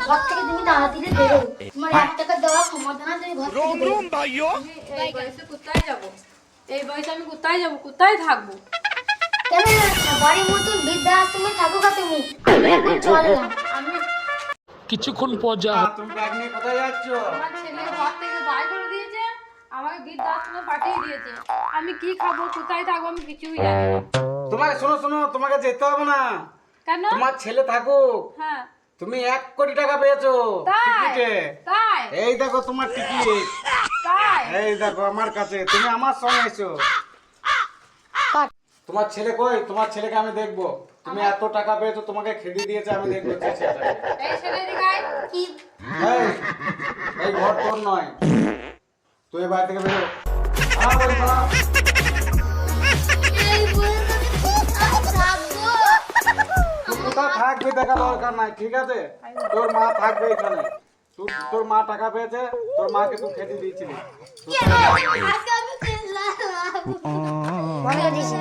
ঘর থেকে তুমি তাড়াতাড়ি বেরো। তোমার 1 টাকা দেওয়া ক্ষমতা না, তুমি ঘর থেকে বেরো। এই বয়সে কোথায় যাব? এই বয়সে আমি কোথায় যাব? কোথায় থাকবো? কেন বাড়ির মতন বৃদ্ধাশ্রমে থাকো গা তুমি? আমি এখন চললাম। আমি কিছুক্ষণ পর যা তুমি ব্যাগ নিয়ে কোথায় যাচ্ছ? আমার ছেলে ঘর থেকে বাই করে দিয়েছে, আমাকে বৃদ্ধাশ্রমে পাঠিয়ে দিয়েছে। আমি কি খাবো, কোথায় থাকবো, আমি কিছুই জানি না। তোমাকে শোনো, তোমাকে যেতে হবে না। কেন? তোমার ছেলে থাকুক। হ্যাঁ, তুমি 1 কোটি টাকা পেয়েছো তাই টিকিটে। তাই এই দেখো তোমার টিকিট, তাই এই দেখো আমার কাছে। তুমি আমার সঙ্গে এসো। তোমার ছেলে কই? তোমার ছেলেকে আমি দেখবো। তুমি এত টাকা পেয়েছো, তোমাকে খেতে দিয়েছে, আমি দেখবো যে ছেলেটাকে। এই ছেলে দিকে আয়। কি এই, এই ঘর তোর নয়, তুই এই বাড়ি থেকে বেরো। বলবা এই বলে আমি থাকবো? কোথাও থাকবে দেখা দরকার নাই, ঠিক আছে? তোর মা থাকবে এখানে। তোর মা টাকা পেয়েছে, তোর মাকে তুই খেতে দিয়েছিলি। আজকে আমি খেললাম। মনে হচ্ছে